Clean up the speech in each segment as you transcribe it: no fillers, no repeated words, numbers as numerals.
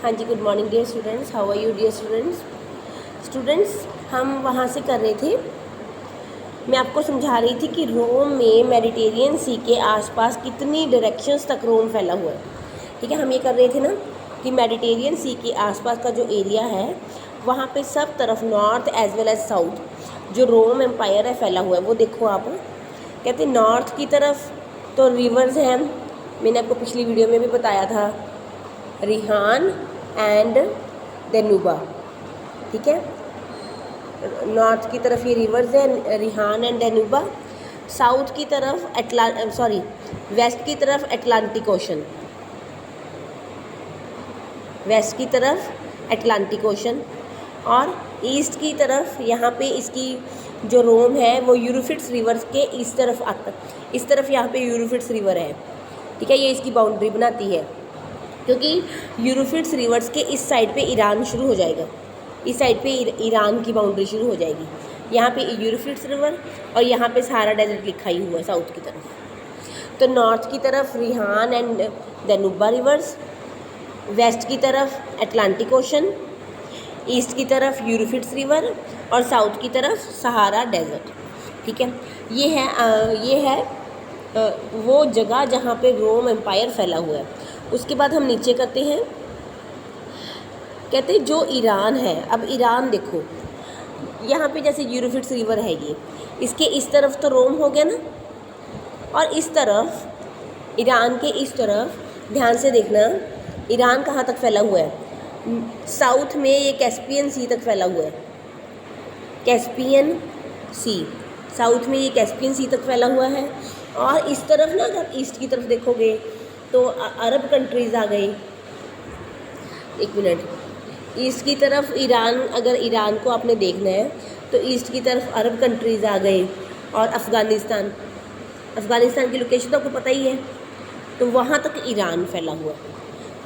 हाँ जी, good morning dear students, how are you dear students. हम वहाँ से कर रहे थे, मैं आपको समझा रही थी कि रोम में मेडिटेरियन सी के आसपास कितनी डायरेक्शंस तक रोम फैला हुआ है। ठीक है, हम ये कर रहे थे ना कि मेडिटेरियन सी के आसपास का जो एरिया है वहाँ पे सब तरफ north as well as south जो रोम एम्पायर है फैला हुआ है। वो देखो आप, कहते नॉर्थ की तरफ तो रिवर्स हैं, मैंने आपको पिछली वीडियो में भी बताया था, रिहान एंड डेनुबा। ठीक है, नॉर्थ की तरफ ये रिवर्स है, रिहान एंड डेनुबा। साउथ की तरफ वेस्ट की तरफ अटलांटिक ओशन, वेस्ट की तरफ अटलांटिक ओशन, और ईस्ट की तरफ यहाँ पे इसकी जो रोम है वो यूरोफिट्स रिवर के इस तरफ आता, इस तरफ यहाँ पे यूरोफिट्स रिवर है। ठीक है, ये इसकी बाउंड्री बनाती है, क्योंकि यूरोफिट्स रिवर्स के इस साइड पे ईरान शुरू हो जाएगा, इस साइड पे ईरान की बाउंड्री शुरू हो जाएगी। यहाँ पे यूरोफिट्स रिवर और यहाँ पे सहारा डेजर्ट लिखा ही हुआ है साउथ की तरफ। तो नॉर्थ की तरफ रिहान एंड डेनुबा रिवर्स, वेस्ट की तरफ अटलांटिक ओशन, ईस्ट की तरफ यूरोफिट्स रिवर और साउथ की तरफ सहारा डेजर्ट। ठीक है, ये है वो जगह जहाँ पे रोम एम्पायर फैला हुआ है। उसके बाद हम नीचे करते हैं, कहते हैं जो ईरान है। अब ईरान देखो, यहाँ पे जैसे यूरोफिट्स रिवर है, ये इसके इस तरफ तो रोम हो गया ना, और इस तरफ ईरान के इस तरफ ध्यान से देखना, ईरान कहाँ तक फैला हुआ है, साउथ में ये कैस्पियन सी तक फैला हुआ है, कैस्पियन सी, साउथ में ये कैस्पियन सी तक फैला हुआ है। और इस तरफ ना अगर ईस्ट की तरफ देखोगे तो अरब कंट्रीज़ आ गई। एक मिनट, ईस्ट की तरफ ईरान, अगर ईरान को आपने देखना है तो ईस्ट की तरफ अरब कंट्रीज़ आ गए, और अफ़गानिस्तान की लोकेशन तो आपको पता ही है, तो वहाँ तक ईरान फैला हुआ है।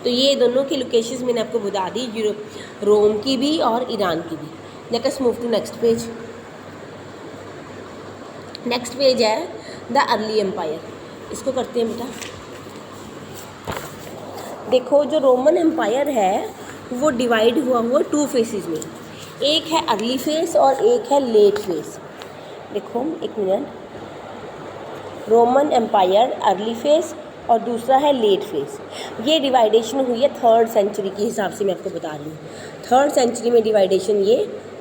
तो ये दोनों की लोकेशंस मैंने आपको बता दी, रोम की भी और ईरान की भी। Let's move to next page. Next page है द अर्ली एम्पायर, इसको करते हैं बेटा। देखो, जो रोमन एम्पायर है वो डिवाइड हुआ टू फेसेस में, एक है अर्ली फेस और एक है लेट फेस। देखो एक minute, Roman empire early phase और दूसरा है लेट फेस। ये डिवाइडेशन हुई है 3rd सेंचुरी के हिसाब से, मैं आपको बता रही हूँ 3rd सेंचुरी में डिवाइडेशन ये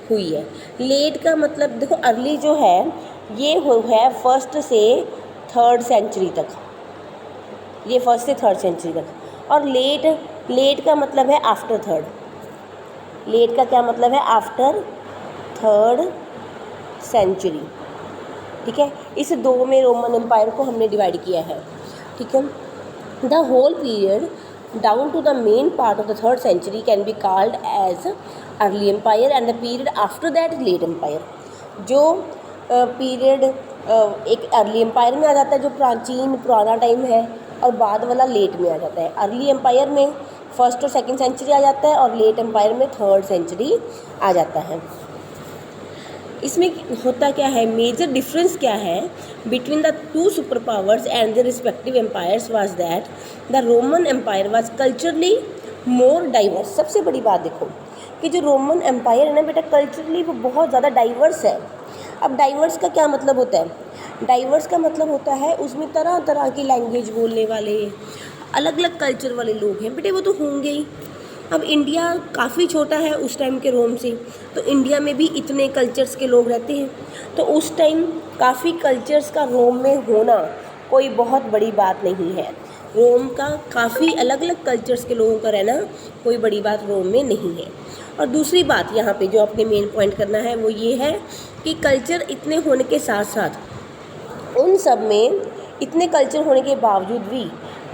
हुई है। लेट का मतलब देखो, अर्ली जो है ये है 1st से 3rd सेंचुरी तक, ये 1st से 3rd सेंचुरी तक, और लेट का मतलब है आफ्टर 3rd। लेट का क्या मतलब है? After 3rd century. ठीक है, इस दो में रोमन एम्पायर को हमने डिवाइड किया है। ठीक है, the whole period down to the main part of the 3rd century can be called as early empire and the period after that late empire. जो पीरियड एक अर्ली एम्पायर में आ जाता है, जो पुराना टाइम है, और बाद वाला लेट में आ जाता है। अर्ली एम्पायर में 1st और 2nd सेंचुरी आ जाता है, और लेट एम्पायर में 3rd सेंचुरी आ जाता है। इसमें होता क्या है, मेजर डिफरेंस क्या है between the two super powers and the respective empires was that the Roman empire was culturally more diverse. सबसे बड़ी बात देखो कि जो रोमन एम्पायर है ना बेटा, कल्चरली वो बहुत ज़्यादा डाइवर्स है। अब डाइवर्स का क्या मतलब होता है? डाइवर्स का मतलब होता है उसमें तरह तरह की लैंग्वेज बोलने वाले, अलग अलग कल्चर वाले लोग हैं बेटे, वो तो होंगे ही। अब इंडिया काफ़ी छोटा है उस टाइम के रोम से, तो इंडिया में भी इतने कल्चर्स के लोग रहते हैं, तो उस टाइम काफ़ी कल्चर्स का रोम में होना कोई बहुत बड़ी बात नहीं है। रोम का काफ़ी अलग अलग कल्चर्स के लोगों का रहना कोई बड़ी बात रोम में नहीं है। और दूसरी बात यहाँ पे जो अपने मेन पॉइंट करना है वो ये है कि कल्चर इतने होने के साथ साथ उन सब में इतने कल्चर होने के बावजूद भी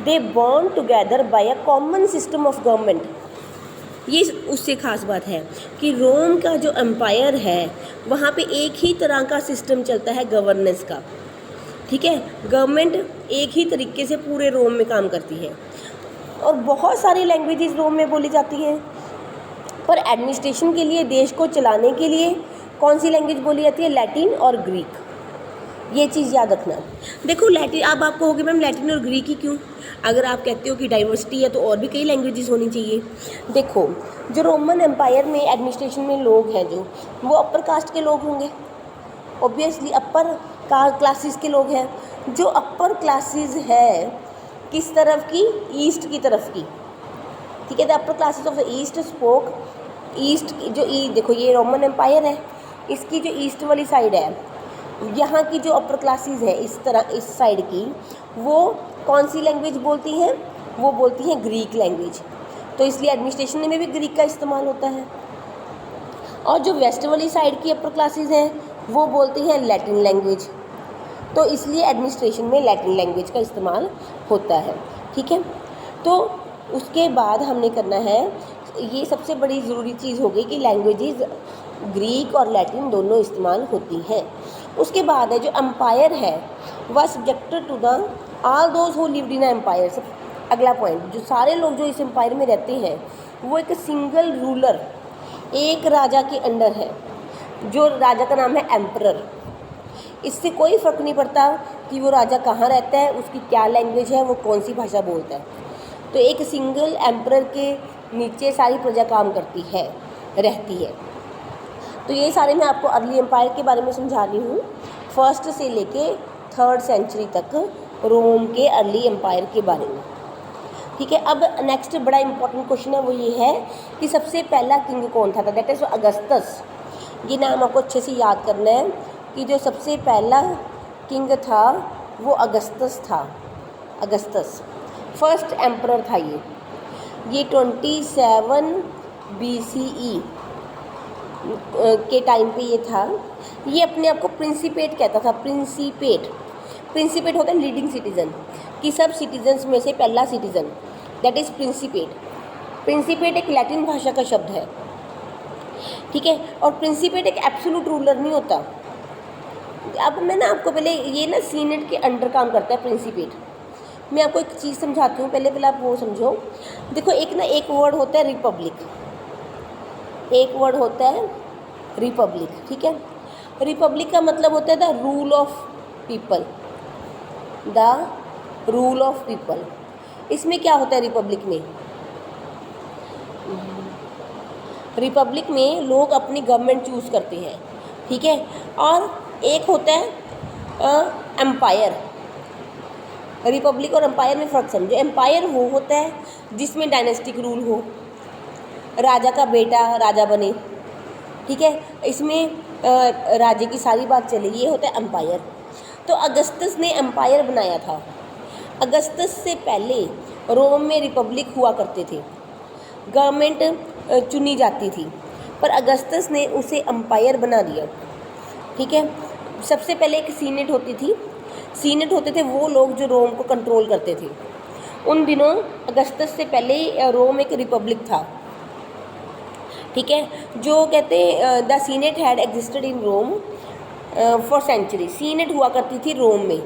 they bond together by a common system of government. ये उससे ख़ास बात है कि रोम का जो एम्पायर है वहाँ पे एक ही तरह का सिस्टम चलता है गवर्नेंस का। ठीक है, गवर्नमेंट एक ही तरीके से पूरे रोम में काम करती है, और बहुत सारी लैंग्वेजेस रोम में बोली जाती हैं, पर एडमिनिस्ट्रेशन के लिए, देश को चलाने के लिए कौन सी लैंग्वेज बोली जाती है? लैटिन और ग्रीक। ये चीज़ याद रखना। देखो लैटिन, अब आप कहोगे मैम लैटिन और ग्रीक ही क्यों? अगर आप कहते हो कि डाइवर्सिटी है तो और भी कई लैंग्वेजेस होनी चाहिए। देखो जो रोमन एम्पायर में एडमिनिस्ट्रेशन में लोग हैं जो, वो अपर कास्ट के लोग होंगे, ऑब्वियसली अपर क्लासेस के लोग हैं। जो अपर क्लासेस है किस तरफ की? ईस्ट की तरफ की, ठीक है। The upper classes of the east spoke, east जो देखो ये रोमन एम्पायर है, इसकी जो ईस्ट वाली साइड है, यहाँ की जो अपर क्लासेस है इस तरह इस साइड की, वो कौन सी लैंग्वेज बोलती हैं? वो बोलती हैं ग्रीक लैंग्वेज। तो इसलिए एडमिनिस्ट्रेशन में भी ग्रीक का इस्तेमाल होता है। और जो वेस्ट वाली साइड की अपर क्लासेस हैं वो बोलती हैं लैटिन लैंग्वेज, तो इसलिए एडमिनिस्ट्रेशन में लैटिन लैंग्वेज का इस्तेमाल होता है, ठीक है। तो उसके बाद हमने करना है, ये सबसे बड़ी ज़रूरी चीज़ हो गई कि लैंग्वेजेस ग्रीक और लैटिन दोनों इस्तेमाल होती हैं। उसके बाद है जो एम्पायर है वह subjected to the all those who lived in empire. अगला पॉइंट, जो सारे लोग जो इस एम्पायर में रहते हैं वो एक सिंगल रूलर, एक राजा के अंडर है, जो राजा का नाम है एम्परर। इससे कोई फ़र्क नहीं पड़ता कि वो राजा कहाँ रहता है, उसकी क्या लैंग्वेज है, वो कौन सी भाषा बोलता है। तो एक सिंगल एम्परर के नीचे सारी प्रजा काम करती है, रहती है। तो ये सारे मैं आपको अर्ली एम्पायर के बारे में समझा रही हूँ, फर्स्ट से लेके 3rd सेंचुरी तक रोम के अर्ली एम्पायर के बारे में, ठीक है। अब नेक्स्ट बड़ा इंपॉर्टेंट क्वेश्चन है, वो ये है कि सबसे पहला किंग कौन था? That is Augustus. ये नाम आपको अच्छे से याद करना है कि जो सबसे पहला किंग था वो अगस्टस था। अगस्टस फर्स्ट एम्परर था ये 27 BCE के टाइम पे ये था। ये अपने आप को प्रिंसिपेट कहता था। प्रिंसिपेट होता है लीडिंग सिटीज़न, कि सब सिटीजन्स में से पहला सिटीज़न, दैट इज़ प्रिंसिपेट। प्रिंसिपेट एक लैटिन भाषा का शब्द है, ठीक है। और प्रिंसिपेट एक एब्सोल्यूट रूलर नहीं होता। अब मैं ना आपको पहले ये ना सीनेट के अंडर काम करता है प्रिंसिपेट। मैं आपको एक चीज़ समझाती हूँ, पहले आप वो समझो। देखो एक वर्ड होता है रिपब्लिक, एक वर्ड होता है रिपब्लिक, ठीक है। रिपब्लिक का मतलब होता है the rule of people, the rule of people. इसमें क्या होता है रिपब्लिक में? रिपब्लिक में लोग अपनी गवर्नमेंट चूज़ करते हैं, ठीक है। और एक होता है एम्पायर। रिपब्लिक और एम्पायर में फ़र्क समझो। एम्पायर वो होता है जिसमें डायनेस्टिक रूल हो, राजा का बेटा राजा बने, ठीक है, इसमें राजे की सारी बात चले, ये होता है एम्पायर। तो अगस्टस ने एम्पायर बनाया था। अगस्टस से पहले रोम में रिपब्लिक हुआ करते थे, गवर्नमेंट चुनी जाती थी, पर अगस्टस ने उसे एम्पायर बना दिया, ठीक है। सबसे पहले एक सीनेट होती थी। सीनेट होते थे वो लोग जो रोम को कंट्रोल करते थे। उन दिनों अगस्टस से पहले रोम एक रिपब्लिक था, ठीक है। जो कहते the senate had existed in Rome for century. Senate हुआ करती थी रोम में।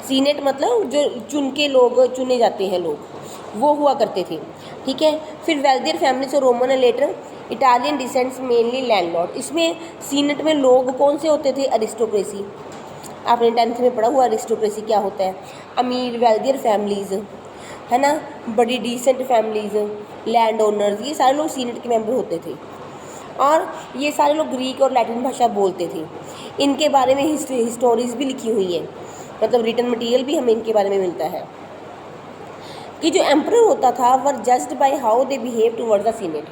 सीनेट मतलब जो चुन के लोग चुने जाते हैं लोग, वो हुआ करते थे, ठीक है। फिर वेल्दियर फैमिली से Roman and later Italian descents mainly landlord. इसमें सीनेट में लोग कौन से होते थे? अरिस्टोक्रेसी। आपने 10th में पढ़ा हुआ अरिस्टोक्रेसी क्या होता है। अमीर वेल्दियर फैमिलीज़, है ना, बड़ी डिसेंट फैमिलीज़, लैंड ओनर्स, ये सारे लोग सीनेट के मेंबर होते थे। और ये सारे लोग ग्रीक और लैटिन भाषा बोलते थे। इनके बारे में हिस्टोरीज भी लिखी हुई है, मतलब रिटन मटेरियल भी हमें इनके बारे में मिलता है कि जो एम्परर होता था were judged by how they behave towards the senate.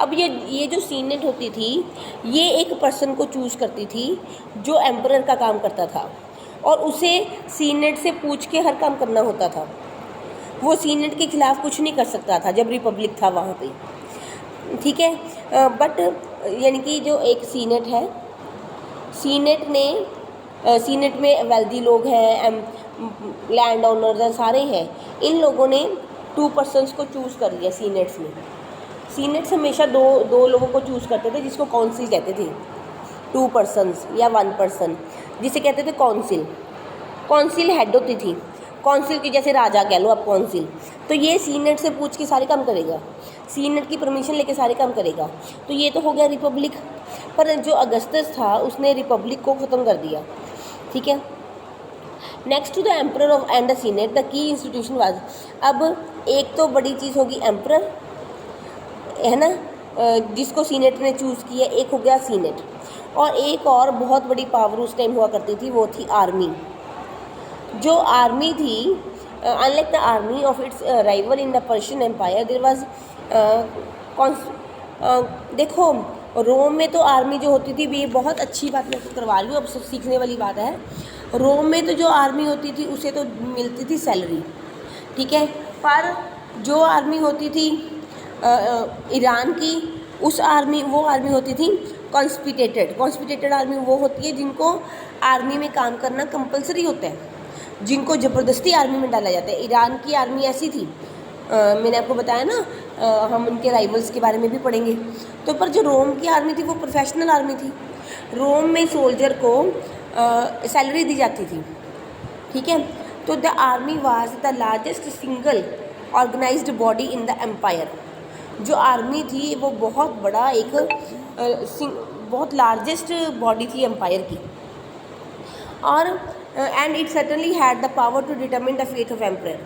अब ये जो सीनेट होती थी ये एक पर्सन को चूज़ करती थी जो एम्परर का काम करता था, और उसे सीनेट से पूछ के हर काम करना होता था। वो सीनेट के खिलाफ कुछ नहीं कर सकता था जब रिपब्लिक था वहाँ पे, ठीक है। बट यानी कि जो एक सीनेट है, सीनेट में वेल्दी लोग हैं, लैंड ओनर्स सारे हैं। इन लोगों ने 2 पर्सन्स को चूज़ कर लिया सीनेट्स में। सीनेट्स हमेशा दो लोगों को चूज़ करते थे जिसको काउंसिल कहते थे। 2 पर्सन्स या 1 पर्सन जिसे कहते थे काउंसिल। काउंसिल हेड होती थी, काउंसिल की जैसे राजा कह लो आप काउंसिल। तो ये सीनेट से पूछ के सारे काम करेगा, सीनेट की परमिशन लेके सारे काम करेगा। तो ये तो हो गया रिपब्लिक। पर जो अगस्टस था उसने रिपब्लिक को ख़त्म कर दिया, ठीक है। Next to the emperor of and the senate the key institution was, अब एक तो बड़ी चीज़ होगी एम्परर, है ना, जिसको सीनेट ने चूज़ किया, एक हो गया सीनेट, और एक और बहुत बड़ी पावर उस टाइम हुआ करती थी, वो थी आर्मी। जो आर्मी थी, unlike the army of its rival in the Persian empire, there was, देखो रोम में तो आर्मी जो होती थी, ये बहुत अच्छी बात मैं आपको करवा रही हूँ, अब सब सीखने वाली बात है। रोम में तो जो आर्मी होती थी उसे तो मिलती थी सैलरी, ठीक है, पर जो आर्मी होती थी ईरान की, उस आर्मी, वो आर्मी होती थी कॉन्स्पिटेटेड आर्मी वो होती है जिनको आर्मी में काम करना कंपलसरी होता है, जिनको ज़बरदस्ती आर्मी में डाला जाता है। ईरान की आर्मी ऐसी थी, मैंने आपको बताया ना, हम उनके राइवल्स के बारे में भी पढ़ेंगे। तो पर जो रोम की आर्मी थी वो प्रोफेशनल आर्मी थी। रोम में सोल्जर को सैलरी दी जाती थी, ठीक है। तो the army was the largest single organised body in the empire. जो आर्मी थी वो बहुत बड़ा एक बहुत लार्जेस्ट बॉडी थी एम्पायर की, और and it certainly had the power to determine the fate of emperor,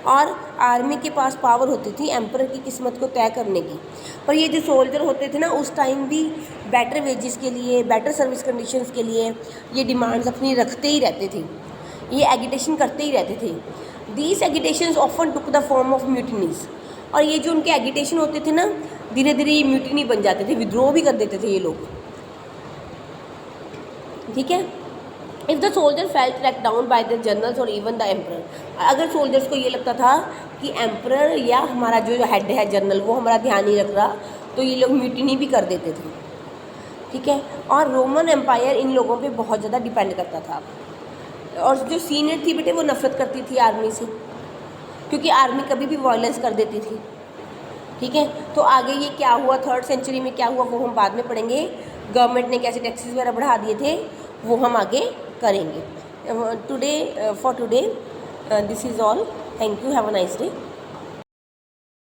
और आर्मी के पास पावर होती थी एम्परर की किस्मत को तय करने की। पर ये जो सोल्जर होते थे ना, उस टाइम भी बेटर वेजेस के लिए, बेटर सर्विस कंडीशंस के लिए ये डिमांड्स अपनी रखते ही रहते थे, ये एगिटेशन करते ही रहते थे। These agitations often took the form of mutinies, और ये जो उनके एगिटेशन होते थे ना, धीरे धीरे ये म्यूटिनी बन जाते थे, विद्रोह भी कर देते थे ये लोग, ठीक है। If the soldier felt track down by the generals और इवन द एम्परर, अगर सोल्जर्स को ये लगता था कि एम्परर या हमारा जो हेड है जनरल वो हमारा ध्यान नहीं रख रहा, तो ये लोग म्यूटिनी भी कर देते थे, ठीक है। और रोमन एम्पायर इन लोगों पे बहुत ज़्यादा डिपेंड करता था, और जो सीनेट थी बेटे वो नफरत करती थी आर्मी से, क्योंकि आर्मी कभी भी वायलेंस कर देती थी, ठीक है। तो आगे ये क्या हुआ, 3rd सेंचुरी में क्या हुआ वो हम बाद में पढ़ेंगे। गवर्नमेंट ने कैसे टैक्सेस वगैरह बढ़ा दिए थे वो हम आगे करेंगे। Today for today this is all, thank you, have a nice day.